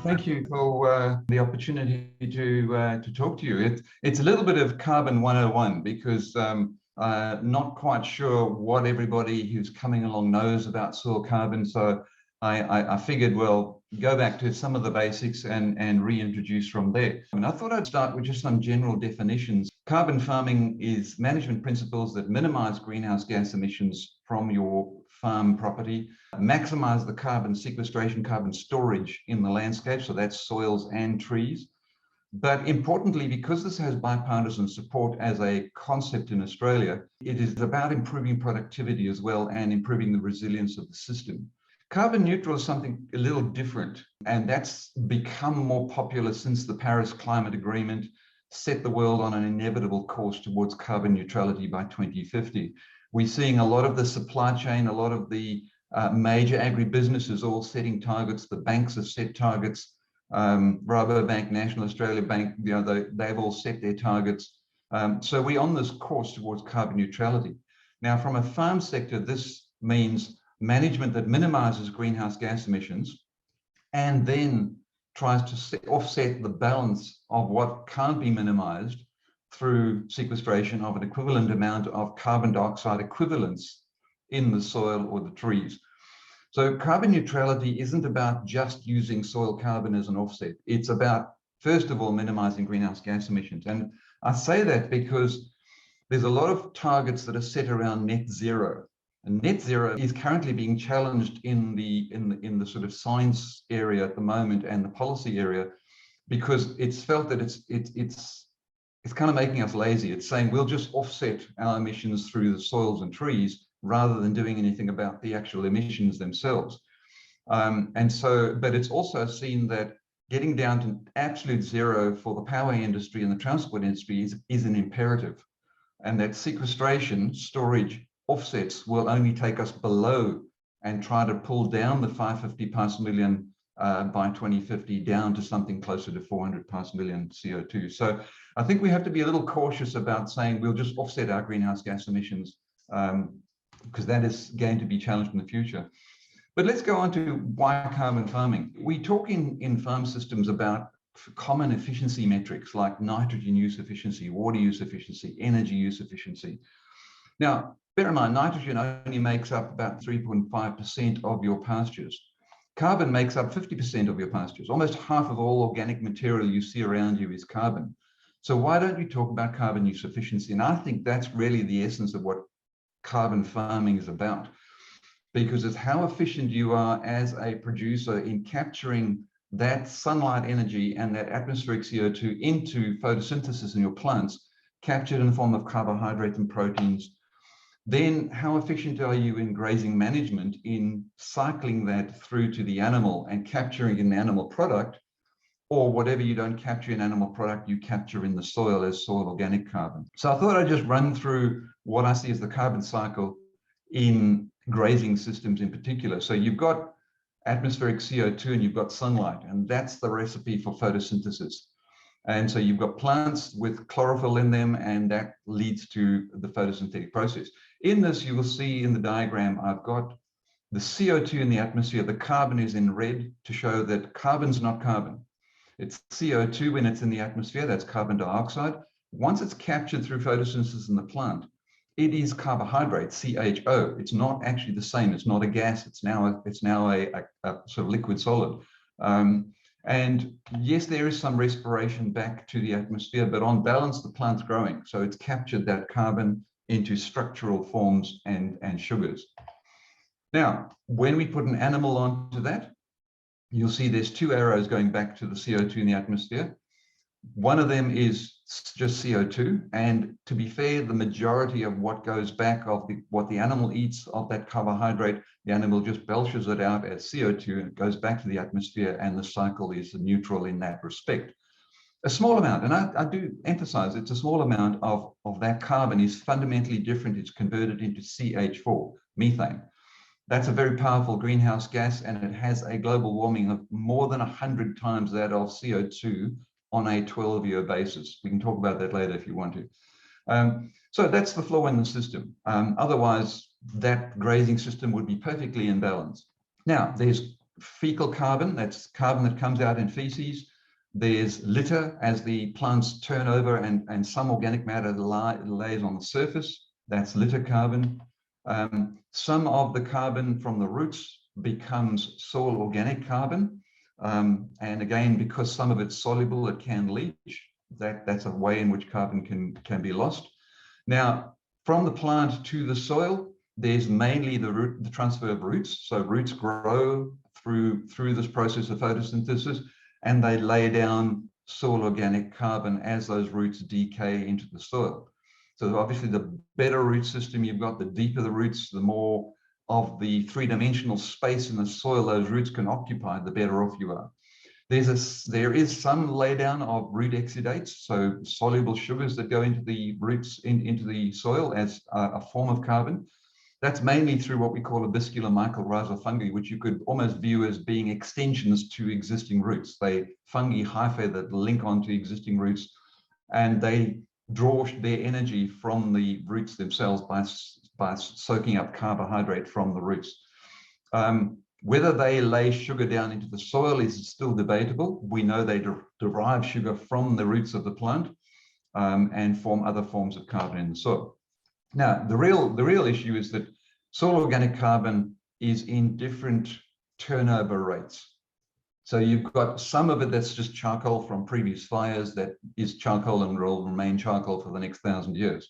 Thank you for the opportunity to talk to you. It's a little bit of Carbon 101 because not quite sure what everybody who's coming along knows about soil carbon. So I figured, well, go back to some of the basics and reintroduce from there. And I thought I'd start with just some general definitions. Carbon farming is management principles that minimize greenhouse gas emissions from your farm property, maximize the carbon sequestration, carbon storage in the landscape, so that's soils and trees. But importantly, because this has bipartisan support as a concept in Australia, it is about improving productivity as well and improving the resilience of the system. Carbon neutral is something a little different, and that's become more popular since the Paris Climate Agreement set the world on an inevitable course towards carbon neutrality by 2050. We're seeing a lot of the supply chain, a lot of the major agribusinesses all setting targets. The banks have set targets. Rabobank, National Australia Bank, they've all set their targets. So we're on this course towards carbon neutrality. Now, from a farm sector, this means management that minimizes greenhouse gas emissions and then tries to offset the balance of what can't be minimized through sequestration of an equivalent amount of carbon dioxide equivalents in the soil or the trees. So carbon neutrality isn't about just using soil carbon as an offset. It's about, first of all, minimizing greenhouse gas emissions. And I say that because there's a lot of targets that are set around net zero. And net zero is currently being challenged in the sort of science area at the moment and the policy area, because it's felt that it's kind of making us lazy. It's saying we'll just offset our emissions through the soils and trees rather than doing anything about the actual emissions themselves. But it's also seen that getting down to absolute zero for the power industry and the transport industry is an imperative, and that sequestration, storage, offsets will only take us below and try to pull down the 550 parts million by 2050 down to something closer to 400 parts million CO2. So I think we have to be a little cautious about saying we'll just offset our greenhouse gas emissions, because that is going to be challenged in the future. But let's go on to why carbon farming. We talk in farm systems about common efficiency metrics like nitrogen use efficiency, water use efficiency, energy use efficiency. Now, bear in mind, nitrogen only makes up about 3.5% of your pastures. Carbon makes up 50% of your pastures. Almost half of all organic material you see around you is carbon. So why don't you talk about carbon use efficiency? And I think that's really the essence of what carbon farming is about, because it's how efficient you are as a producer in capturing that sunlight energy and that atmospheric CO2 into photosynthesis in your plants, captured in the form of carbohydrates and proteins. Then how efficient are you in grazing management in cycling that through to the animal and capturing an animal product, or whatever you don't capture in animal product, you capture in the soil as soil organic carbon. So I thought I'd just run through what I see as the carbon cycle in grazing systems in particular. So you've got atmospheric CO2 and you've got sunlight, and that's the recipe for photosynthesis. And so you've got plants with chlorophyll in them, and that leads to the photosynthetic process. In this, you will see in the diagram, I've got the CO2 in the atmosphere. The carbon is in red to show that carbon's not carbon. It's CO2 when it's in the atmosphere, that's carbon dioxide. Once it's captured through photosynthesis in the plant, it is carbohydrate, CHO. It's not actually the same. It's not a gas. It's now a sort of liquid solid. And yes, there is some respiration back to the atmosphere, but on balance, the plant's growing. So it's captured that carbon into structural forms and sugars. Now, when we put an animal onto that, you'll see there's two arrows going back to the CO2 in the atmosphere. One of them is just CO2. And to be fair, the majority of what goes back what the animal eats of that carbohydrate, the animal just belches it out as CO2 and it goes back to the atmosphere, and the cycle is neutral in that respect. A small amount, and I do emphasize it's a small amount of that carbon is fundamentally different. It's converted into CH4, methane. That's a very powerful greenhouse gas, and it has a global warming of more than 100 times that of CO2 on a 12-year basis. We can talk about that later if you want to. So that's the flaw in the system. Otherwise, that grazing system would be perfectly in balance. Now, there's fecal carbon, that's carbon that comes out in feces. There's litter as the plants turn over and some organic matter lays on the surface. That's litter carbon. Some of the carbon from the roots becomes soil organic carbon. And again, because some of it's soluble, it can leach. That's a way in which carbon can be lost. Now, from the plant to the soil, there's mainly the transfer of roots. So roots grow through this process of photosynthesis, and they lay down soil organic carbon as those roots decay into the soil. So obviously, the better root system you've got, the deeper the roots, the more of the three-dimensional space in the soil those roots can occupy, the better off you are. There is some laydown of root exudates, so soluble sugars that go into the roots, into the soil as a form of carbon. That's mainly through what we call avascular mycorrhizal fungi, which you could almost view as being extensions to existing roots. They fungi hyphae that link onto existing roots, and they draw their energy from the roots themselves by soaking up carbohydrate from the roots. Whether they lay sugar down into the soil is still debatable. We know they derive sugar from the roots of the plant and form other forms of carbon in the soil. Now, the real issue is that soil organic carbon is in different turnover rates. So you've got some of it that's just charcoal from previous fires that is charcoal and will remain charcoal for the next 1,000 years.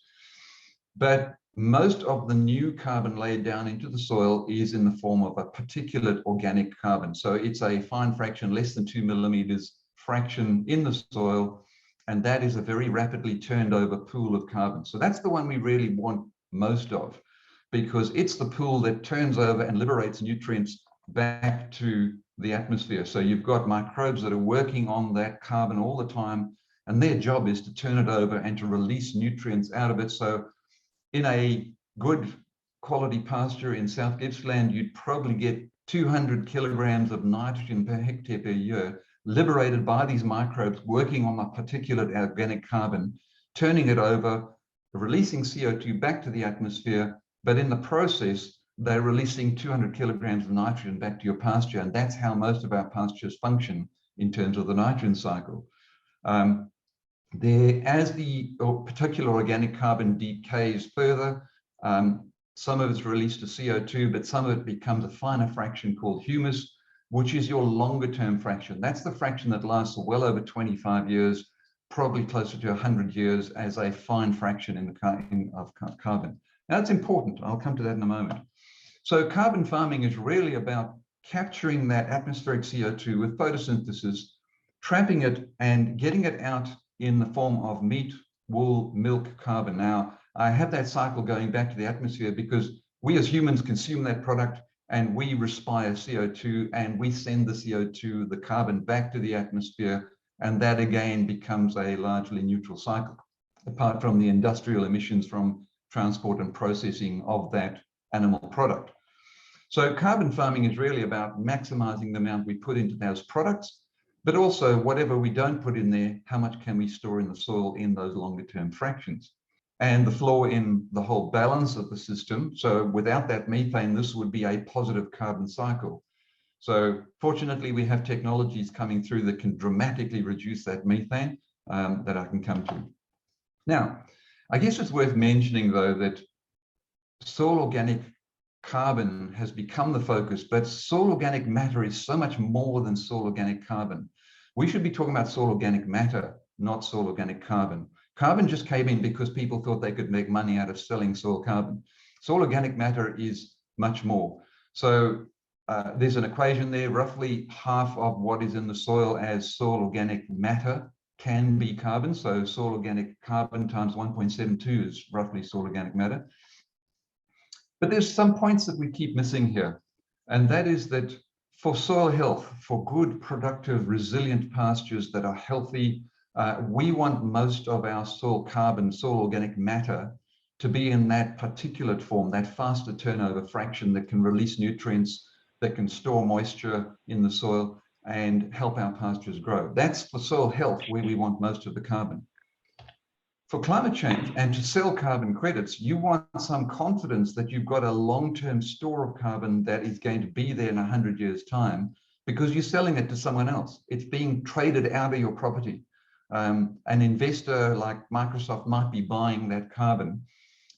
But most of the new carbon laid down into the soil is in the form of a particulate organic carbon. So it's a fine fraction, less than 2 millimeters fraction in the soil, and that is a very rapidly turned over pool of carbon. So that's the one we really want most of, because it's the pool that turns over and liberates nutrients back to the atmosphere. So you've got microbes that are working on that carbon all the time, and their job is to turn it over and to release nutrients out of it. So in a good quality pasture in South Gippsland, you'd probably get 200 kilograms of nitrogen per hectare per year liberated by these microbes working on the particulate organic carbon, turning it over, releasing CO2 back to the atmosphere. But in the process, they're releasing 200 kilograms of nitrogen back to your pasture. And that's how most of our pastures function in terms of the nitrogen cycle. As the particular organic carbon decays further, some of it's released to CO2, but some of it becomes a finer fraction called humus, which is your longer term fraction. That's the fraction that lasts well over 25 years, probably closer to 100 years as a fine fraction of carbon. Now, that's important. I'll come to that in a moment. So carbon farming is really about capturing that atmospheric CO2 with photosynthesis, trapping it and getting it out in the form of meat, wool, milk, carbon. Now, I have that cycle going back to the atmosphere because we as humans consume that product and we respire CO2 and we send the CO2, the carbon, back to the atmosphere, and that again becomes a largely neutral cycle, apart from the industrial emissions from transport and processing of that animal product. So carbon farming is really about maximizing the amount we put into those products, but also whatever we don't put in there, how much can we store in the soil in those longer term fractions? And the flaw in the whole balance of the system. So without that methane, this would be a positive carbon cycle. So fortunately, we have technologies coming through that can dramatically reduce that methane that I can come to. Now, I guess it's worth mentioning though that soil organic carbon has become the focus, but soil organic matter is so much more than soil organic carbon. We should be talking about soil organic matter, not soil organic carbon. Carbon just came in because people thought they could make money out of selling soil carbon. Soil organic matter is much more. So there's an equation there, roughly half of what is in the soil as soil organic matter can be carbon. So soil organic carbon times 1.72 is roughly soil organic matter. But there's some points that we keep missing here. And that is that for soil health, for good, productive, resilient pastures that are healthy, we want most of our soil carbon, soil organic matter, to be in that particulate form, that faster turnover fraction that can release nutrients, that can store moisture in the soil and help our pastures grow. That's for soil health where we want most of the carbon. For climate change and to sell carbon credits, you want some confidence that you've got a long-term store of carbon that is going to be there in 100 years' time, because you're selling it to someone else. It's being traded out of your property. An investor like Microsoft might be buying that carbon.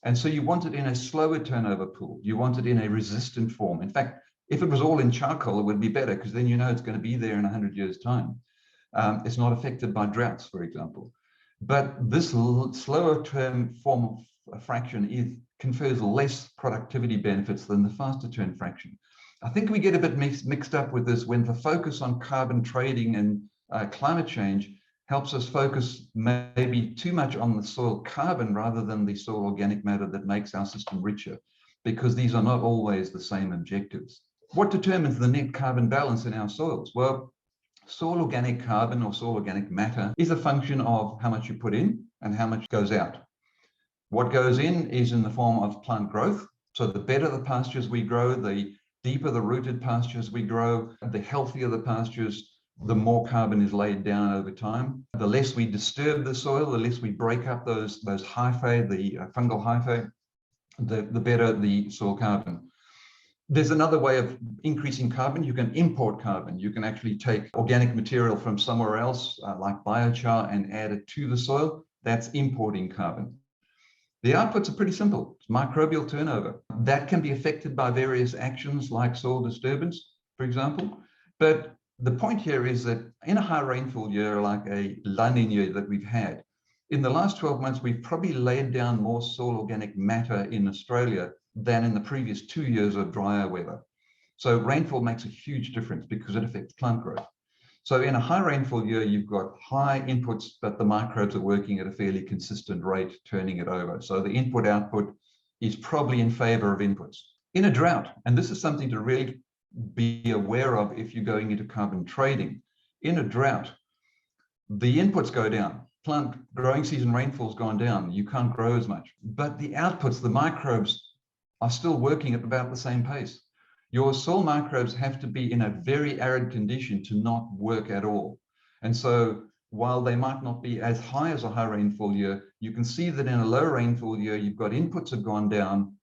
And so you want it in a slower turnover pool. You want it in a resistant form. In fact, if it was all in charcoal, it would be better, because then you know it's going to be there in 100 years' time. It's not affected by droughts, for example. But this slower term form of fraction confers less productivity benefits than the faster term fraction. I think we get a bit mixed up with this when the focus on carbon trading and climate change helps us focus maybe too much on the soil carbon rather than the soil organic matter that makes our system richer, because these are not always the same objectives. What determines the net carbon balance in our soils? Well, soil organic carbon or soil organic matter is a function of how much you put in and how much goes out. What goes in is in the form of plant growth. So the better the pastures we grow, the deeper the rooted pastures we grow, the healthier the pastures, the more carbon is laid down over time. The less we disturb the soil, the less we break up those hyphae, the fungal hyphae, the better the soil carbon. There's another way of increasing carbon. You can import carbon. You can actually take organic material from somewhere else, like biochar, and add it to the soil. That's importing carbon. The outputs are pretty simple. It's microbial turnover. That can be affected by various actions like soil disturbance, for example. But the point here is that in a high rainfall year like a La Nina that we've had, in the last 12 months, we've probably laid down more soil organic matter in Australia than in the previous 2 years of drier weather. So rainfall makes a huge difference because it affects plant growth. So in a high rainfall year, you've got high inputs, but the microbes are working at a fairly consistent rate, turning it over. So the input output is probably in favor of inputs. In a drought, and this is something to really be aware of if you're going into carbon trading, in a drought, the inputs go down. Plant growing season rainfall's gone down. You can't grow as much, but the outputs, the microbes, are still working at about the same pace. Your soil microbes have to be in a very arid condition to not work at all. And so while they might not be as high as a high rainfall year, you can see that in a low rainfall year, you've got inputs have gone down,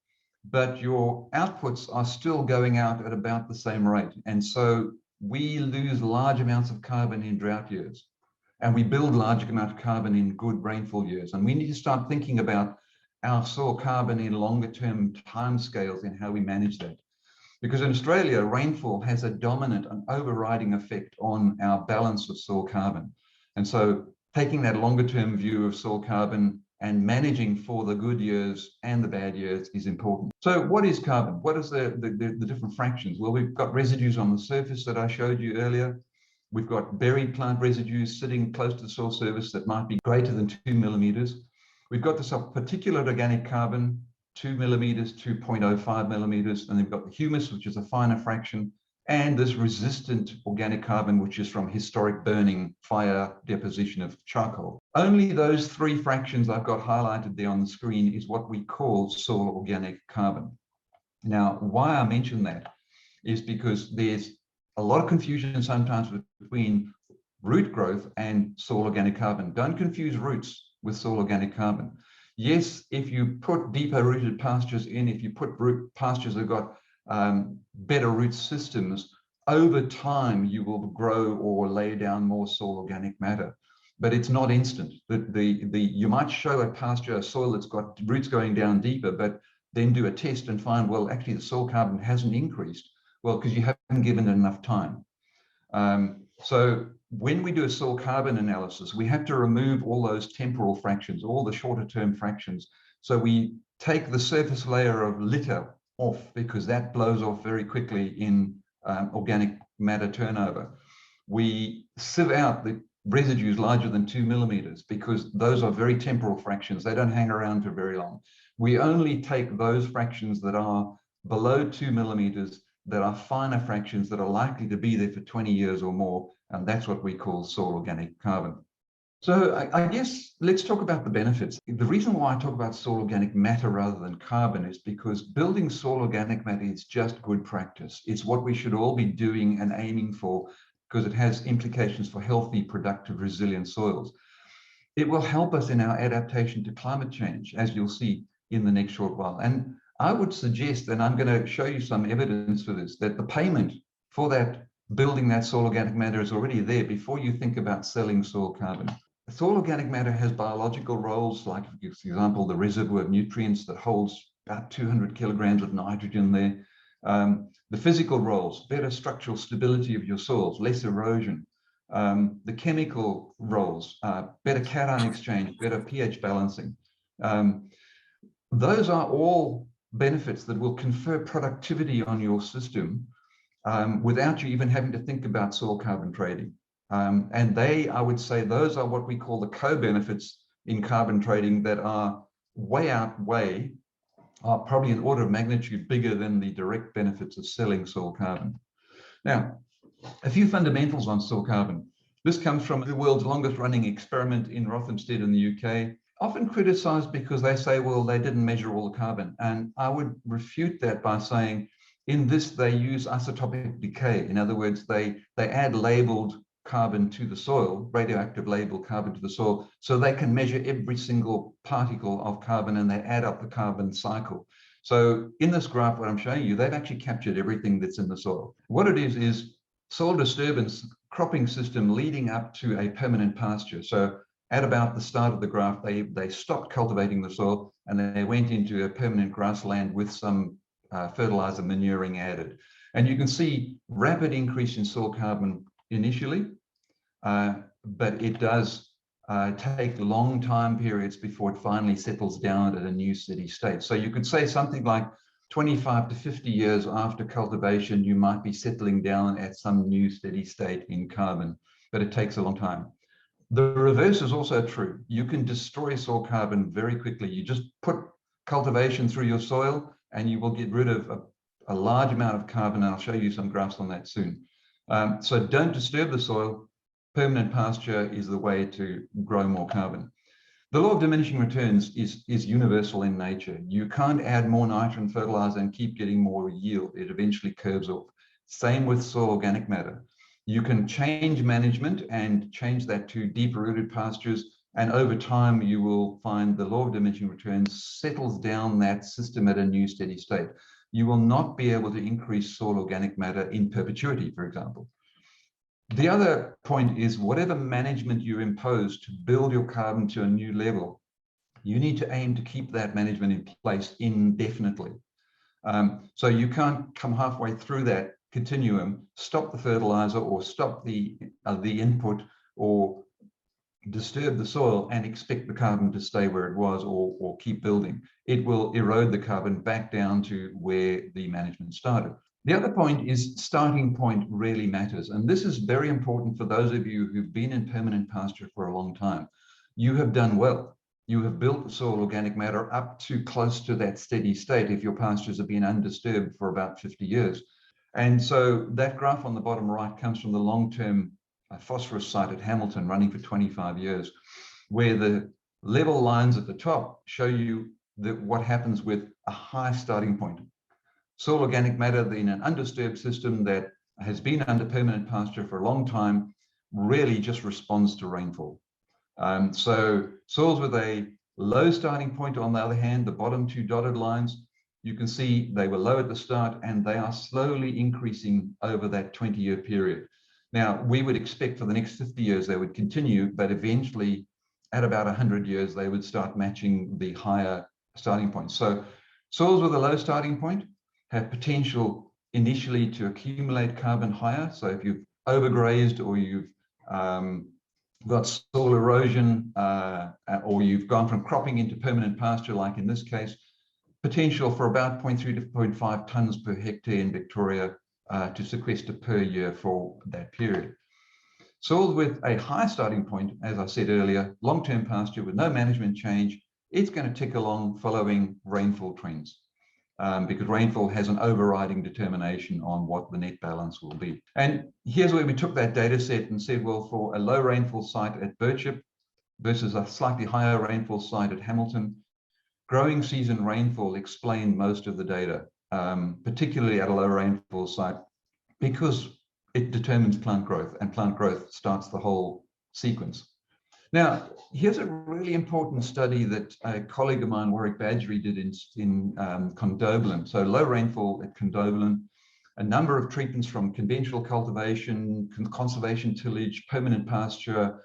but your outputs are still going out at about the same rate. And so we lose large amounts of carbon in drought years, and we build large amount of carbon in good rainfall years. And we need to start thinking about our soil carbon in longer term timescales in how we manage that. Because in Australia, rainfall has a dominant and overriding effect on our balance of soil carbon. And so taking that longer term view of soil carbon and managing for the good years and the bad years is important. So what is carbon? What is the different fractions? Well, we've got residues on the surface that I showed you earlier. We've got buried plant residues sitting close to the soil surface that might be greater than 2 millimeters. We've got this particulate organic carbon, 2 millimeters, 2.05 millimeters, and we've got the humus, which is a finer fraction, and this resistant organic carbon, which is from historic burning, fire deposition of charcoal. Only those three fractions I've got highlighted there on the screen is what we call soil organic carbon. Now, why I mention that is because there's a lot of confusion sometimes between root growth and soil organic carbon. Don't confuse roots with soil organic carbon. Yes, if you put deeper rooted pastures in, if you put root pastures that have got better root systems, over time you will grow or lay down more soil organic matter. But it's not instant. You might show a pasture, a soil that's got roots going down deeper, but then do a test and find, well, actually the soil carbon hasn't increased. Well, because you haven't given it enough time. So when we do a soil carbon analysis, we have to remove all those temporal fractions, all the shorter term fractions. So we take the surface layer of litter off, because that blows off very quickly in organic matter turnover. We sieve out the residues larger than 2 millimeters, because those are very temporal fractions. They don't hang around for very long. We only take those fractions that are below 2 millimeters, that are finer fractions that are likely to be there for 20 years or more, and that's what we call soil organic carbon. So I guess let's talk about the benefits. The reason why I talk about soil organic matter rather than carbon is because building soil organic matter is just good practice. It's what we should all be doing and aiming for, because it has implications for healthy, productive, resilient soils. it will help us in our adaptation to climate change, as you'll see in the next short while. And I would suggest, and I'm going to show you some evidence for this, that the payment for that building that soil organic matter is already there before you think about selling soil carbon. Soil organic matter has biological roles, like, for example, the reservoir of nutrients that holds about 200 kilograms of nitrogen there. The physical roles, better structural stability of your soils, less erosion. The chemical roles, better cation exchange, better pH balancing. Those are all benefits that will confer productivity on your system without you even having to think about soil carbon trading. And they, I would say, those are what we call the co-benefits in carbon trading that are are probably an order of magnitude bigger than the direct benefits of selling soil carbon. Now, a few fundamentals on soil carbon. This comes from the world's longest running experiment in Rothamsted in the UK, often criticized because they say, well, they didn't measure all the carbon. And I would refute that by saying, in this, they use isotopic decay. In other words, they add labeled carbon to the soil, radioactive labeled carbon to the soil, so they can measure every single particle of carbon and they add up the carbon cycle. So in this graph, what I'm showing you, they've actually captured everything that's in the soil. What it is soil disturbance cropping system leading up to a permanent pasture. So at about the start of the graph, they stopped cultivating the soil and they went into a permanent grassland with some fertilizer manuring added. And you can see rapid increase in soil carbon initially, but it does take long time periods before it finally settles down at a new steady state. So you could say something like 25 to 50 years after cultivation, you might be settling down at some new steady state in carbon, but it takes a long time. The reverse is also true. You can destroy soil carbon very quickly. You just put cultivation through your soil and you will get rid of a large amount of carbon. And I'll show you some graphs on that soon. So don't disturb the soil. Permanent pasture is the way to grow more carbon. The law of diminishing returns is universal in nature. You can't add more nitrogen fertilizer and keep getting more yield. It eventually curves off. Same with soil organic matter. You can change management and change that to deeper rooted pastures. And over time, you will find the law of diminishing returns settles down that system at a new steady state. You will not be able to increase soil organic matter in perpetuity, for example. The other point is whatever management you impose to build your carbon to a new level, you need to aim to keep that management in place indefinitely. So you can't come halfway through that continuum, stop the fertilizer or stop the input or disturb the soil and expect the carbon to stay where it was or keep building. It will erode the carbon back down to where the management started. The other point is starting point really matters. And this is very important for those of you who've been in permanent pasture for a long time. You have done well. You have built the soil organic matter up to close to that steady state if your pastures have been undisturbed for about 50 years. And so that graph on the bottom right comes from the long-term phosphorus site at Hamilton running for 25 years, where the level lines at the top show you what happens with a high starting point. Soil organic matter in an undisturbed system that has been under permanent pasture for a long time really just responds to rainfall. So soils with a low starting point, on the other hand, the bottom two dotted lines, you can see they were low at the start and they are slowly increasing over that 20-year period. Now, we would expect for the next 50 years they would continue, but eventually at about 100 years, they would start matching the higher starting point. So soils with a low starting point have potential initially to accumulate carbon higher. So if you've overgrazed or you've got soil erosion or you've gone from cropping into permanent pasture, like in this case, potential for about 0.3 to 0.5 tons per hectare in Victoria to sequester per year for that period. Soils with a high starting point, as I said earlier, long-term pasture with no management change, it's going to tick along following rainfall trends. Because rainfall has an overriding determination on what the net balance will be. And here's where we took that data set and said, well, for a low rainfall site at Birchip versus a slightly higher rainfall site at Hamilton, growing season rainfall explained most of the data, particularly at a low rainfall site, because it determines plant growth and plant growth starts the whole sequence. Now, here's a really important study that a colleague of mine, Warwick Badgery, did in Condobolin. So low rainfall at Condobolin, a number of treatments from conventional cultivation, conservation tillage, permanent pasture,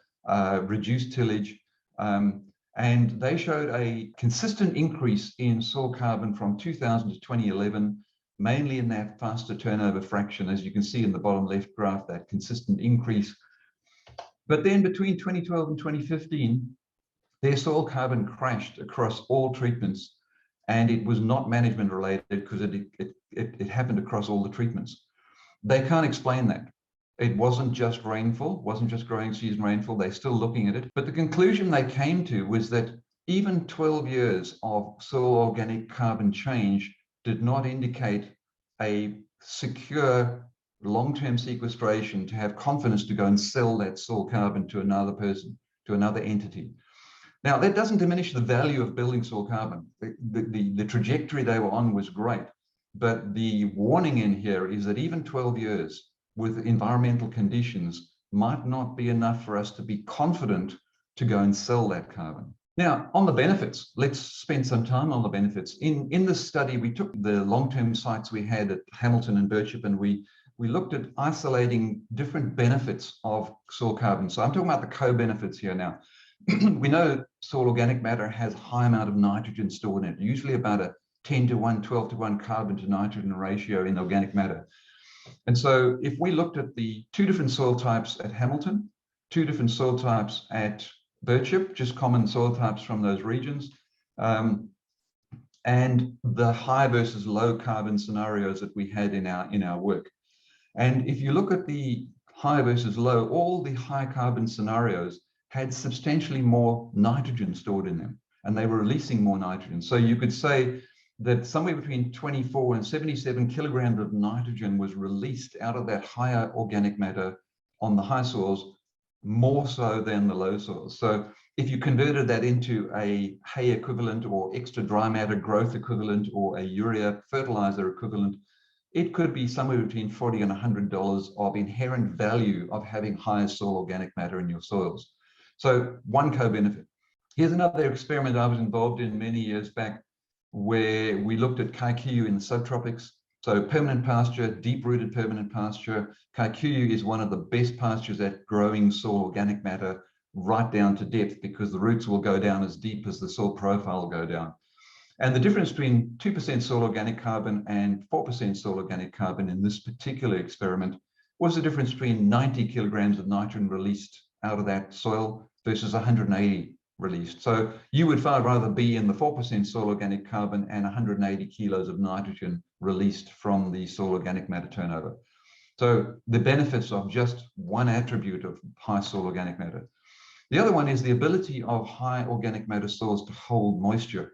reduced tillage, and they showed a consistent increase in soil carbon from 2000 to 2011, mainly in that faster turnover fraction, as you can see in the bottom left graph, that consistent increase. But then between 2012 and 2015, their soil carbon crashed across all treatments, and it was not management related because it happened across all the treatments. They can't explain that. It wasn't just rainfall, wasn't just growing season rainfall. They're still looking at it. But the conclusion they came to was that even 12 years of soil organic carbon change did not indicate a secure long-term sequestration to have confidence to go and sell that soil carbon to another person, to another entity. Now, that doesn't diminish the value of building soil carbon. The trajectory they were on was great, but the warning in here is that even 12 years with environmental conditions might not be enough for us to be confident to go and sell that carbon. Now, on the benefits, let's spend some time on the benefits. In this study, we took the long-term sites we had at Hamilton and Birchip, and we looked at isolating different benefits of soil carbon. So I'm talking about the co-benefits here now. We know soil organic matter has a high amount of nitrogen stored in it, usually about a 10 to 1, 12 to 1 carbon to nitrogen ratio in organic matter. And so if we looked at the two different soil types at Hamilton, two different soil types at Birchip, just common soil types from those regions, and the high versus low carbon scenarios that we had in our work. And if you look at the high versus low, all the high carbon scenarios had substantially more nitrogen stored in them, and they were releasing more nitrogen. So you could say that somewhere between 24 and 77 kilograms of nitrogen was released out of that higher organic matter on the high soils, more so than the low soils. So if you converted that into a hay equivalent or extra dry matter growth equivalent or a urea fertilizer equivalent, it could be somewhere between $40 and $100 of inherent value of having higher soil organic matter in your soils. So one co-benefit. Here's another experiment I was involved in many years back, where we looked at kikuyu in the subtropics. So permanent pasture, deep-rooted permanent pasture. Kikuyu is one of the best pastures at growing soil organic matter right down to depth, because the roots will go down as deep as the soil profile will go down. And the difference between 2% soil organic carbon and 4% soil organic carbon in this particular experiment was the difference between 90 kilograms of nitrogen released out of that soil versus 180 released. So you would far rather be in the 4% soil organic carbon and 180 kilos of nitrogen released from the soil organic matter turnover. So the benefits of just one attribute of high soil organic matter. The other one is the ability of high organic matter soils to hold moisture.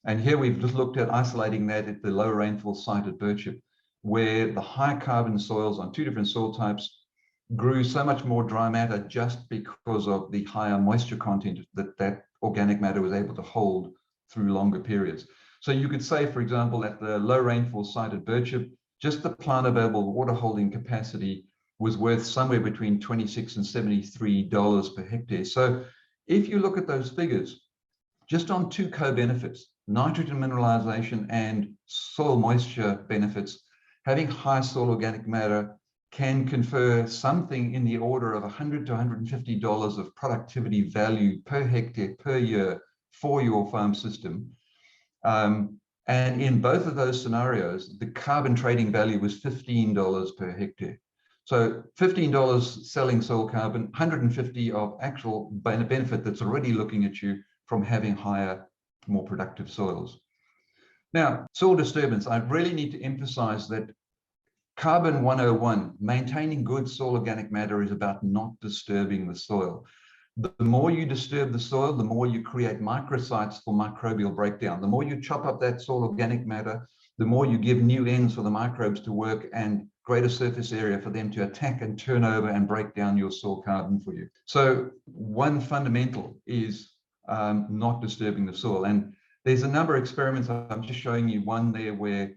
And here we've just looked at isolating that at the low rainfall site at Birchip, where the high carbon soils on two different soil types grew so much more dry matter just because of the higher moisture content that organic matter was able to hold through longer periods. So you could say, for example, at the low rainfall site at Birchip, just the plant available water holding capacity was worth somewhere between $26 and $73 per hectare. So if you look at those figures, just on two co-benefits, nitrogen mineralization and soil moisture benefits, having high soil organic matter can confer something in the order of $100 to $150 of productivity value per hectare per year for your farm system. And in both of those scenarios, the carbon trading value was $15 per hectare. So $15 selling soil carbon, $150 of actual benefit that's already looking at you from having higher, more productive soils. Now, soil disturbance, I really need to emphasize that Carbon 101, maintaining good soil organic matter, is about not disturbing the soil. The more you disturb the soil, the more you create microsites for microbial breakdown. The more you chop up that soil organic matter, the more you give new ends for the microbes to work and greater surface area for them to attack and turn over and break down your soil carbon for you. So one fundamental is not disturbing the soil. And there's a number of experiments. I'm just showing you one there where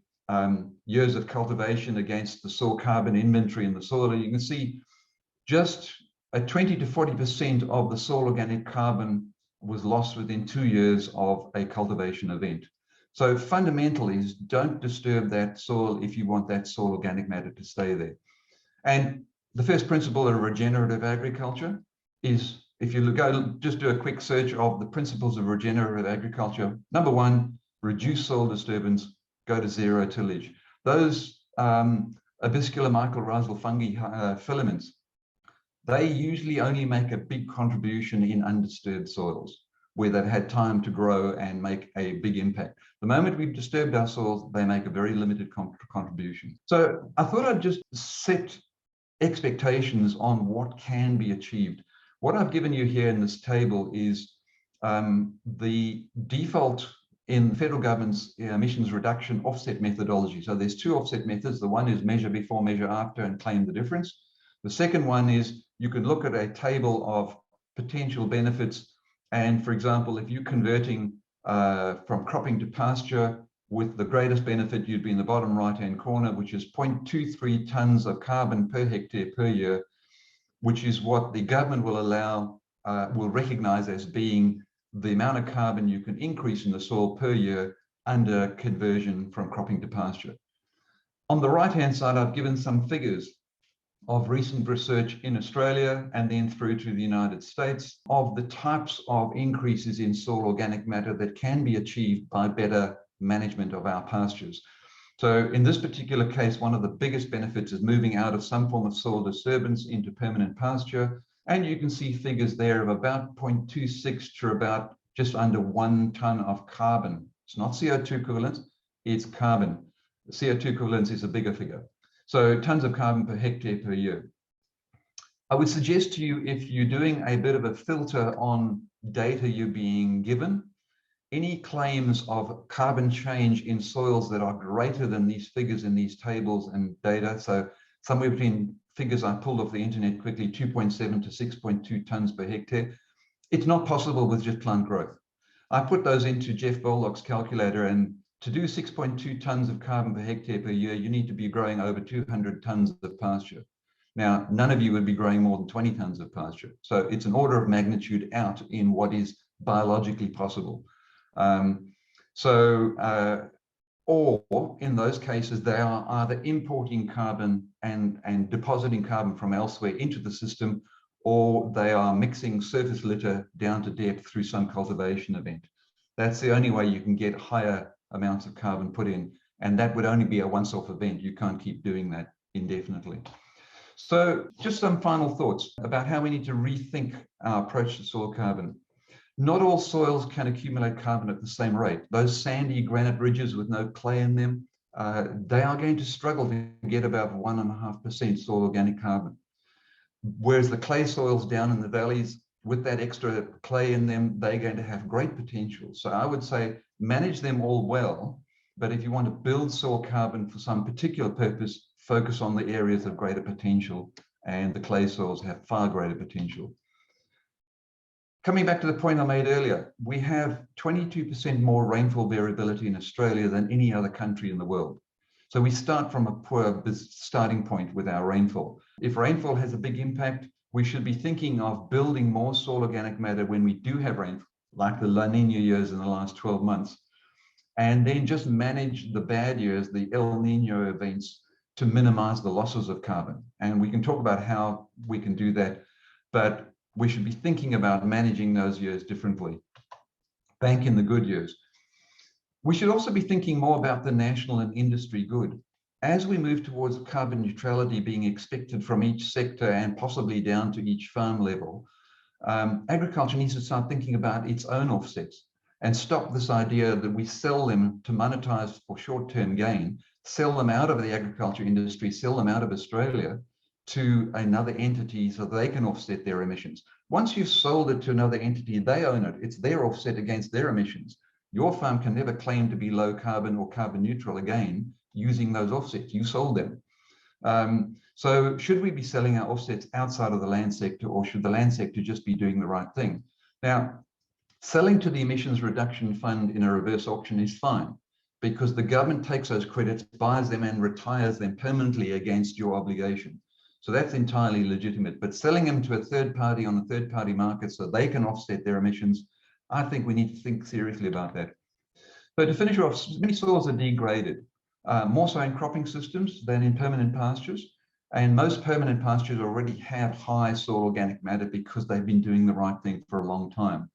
years of cultivation against the soil carbon inventory in the soil. And you can see just 20 to 40% of the soil organic carbon was lost within 2 years of a cultivation event. So fundamentally, don't disturb that soil if you want that soil organic matter to stay there. And the first principle of regenerative agriculture is, if you go just do a quick search of the principles of regenerative agriculture, number one, reduce soil disturbance, go to zero tillage. Those avascular mycorrhizal fungi filaments, they usually only make a big contribution in undisturbed soils where they've had time to grow and make a big impact. The moment we've disturbed our soils, they make a very limited contribution. So I thought I'd just set expectations on what can be achieved. What I've given you here in this table is the default in the federal government's emissions reduction offset methodology. So there's two offset methods. The one is measure before, measure after, and claim the difference. The second one is you can look at a table of potential benefits. And for example, if you're converting from cropping to pasture, with the greatest benefit, you'd be in the bottom right-hand corner, which is 0.23 tons of carbon per hectare per year, which is what the government will allow, will recognize as being the amount of carbon you can increase in the soil per year under conversion from cropping to pasture. On the right-hand side, I've given some figures of recent research in Australia and then through to the United States of the types of increases in soil organic matter that can be achieved by better management of our pastures. So in this particular case, one of the biggest benefits is moving out of some form of soil disturbance into permanent pasture. And you can see figures there of about 0.26 to about just under 1 ton of carbon. It's not CO2 equivalent, it's carbon. The CO2 equivalence is a bigger figure. So tons of carbon per hectare per year. I would suggest to you, if you're doing a bit of a filter on data you're being given, any claims of carbon change in soils that are greater than these figures in these tables and data, so somewhere between figures I pulled off the internet quickly, 2.7 to 6.2 tons per hectare, it's not possible with just plant growth. I put those into Jeff Bollock's calculator, and to do 6.2 tons of carbon per hectare per year, you need to be growing over 200 tons of pasture. Now, none of you would be growing more than 20 tons of pasture. So it's an order of magnitude out in what is biologically possible. Or in those cases, they are either importing carbon and depositing carbon from elsewhere into the system, or they are mixing surface litter down to depth through some cultivation event. That's the only way you can get higher amounts of carbon put in, and that would only be a once-off event. You can't keep doing that indefinitely. So just some final thoughts about how we need to rethink our approach to soil carbon. Not all soils can accumulate carbon at the same rate. Those sandy granite ridges with no clay in them, they are going to struggle to get above 1.5% soil organic carbon. Whereas the clay soils down in the valleys, with that extra clay in them, they're going to have great potential. So I would say manage them all well, but if you want to build soil carbon for some particular purpose, focus on the areas of greater potential, and the clay soils have far greater potential. Coming back to the point I made earlier, we have 22% more rainfall variability in Australia than any other country in the world. So we start from a poor starting point with our rainfall. If rainfall has a big impact, we should be thinking of building more soil organic matter when we do have rainfall, like the La Nina years in the last 12 months, and then just manage the bad years, the El Nino events, to minimize the losses of carbon. And we can talk about how we can do that, but we should be thinking about managing those years differently. Bank in the good years. We should also be thinking more about the national and industry good. As we move towards carbon neutrality being expected from each sector and possibly down to each farm level, agriculture needs to start thinking about its own offsets and stop this idea that we sell them to monetize for short-term gain, sell them out of the agriculture industry, sell them out of Australia to another entity so they can offset their emissions. Once you've sold it to another entity, they own it. It's their offset against their emissions. Your farm can never claim to be low carbon or carbon neutral again using those offsets. You sold them. So should we be selling our offsets outside of the land sector, or should the land sector just be doing the right thing? Now, selling to the emissions reduction fund in a reverse auction is fine, because the government takes those credits, buys them and retires them permanently against your obligation. So that's entirely legitimate. But selling them to a third party on a third party market so they can offset their emissions, I think we need to think seriously about that. So to finish off, many soils are degraded, more so in cropping systems than in permanent pastures. And most permanent pastures already have high soil organic matter because they've been doing the right thing for a long time.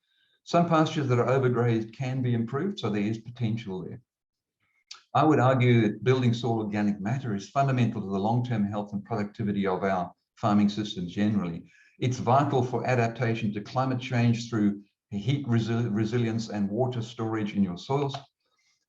Some pastures that are overgrazed can be improved, so there is potential there. I would argue that building soil organic matter is fundamental to the long-term health and productivity of our farming systems generally. It's vital for adaptation to climate change through heat resilience and water storage in your soils.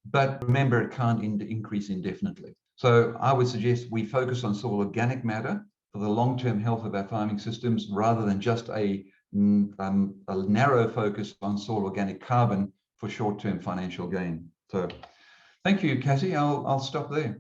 But remember, it can't increase indefinitely. So I would suggest we focus on soil organic matter for the long-term health of our farming systems, rather than just a narrow focus on soil organic carbon for short-term financial gain. So thank you, Cassie. I'll stop there.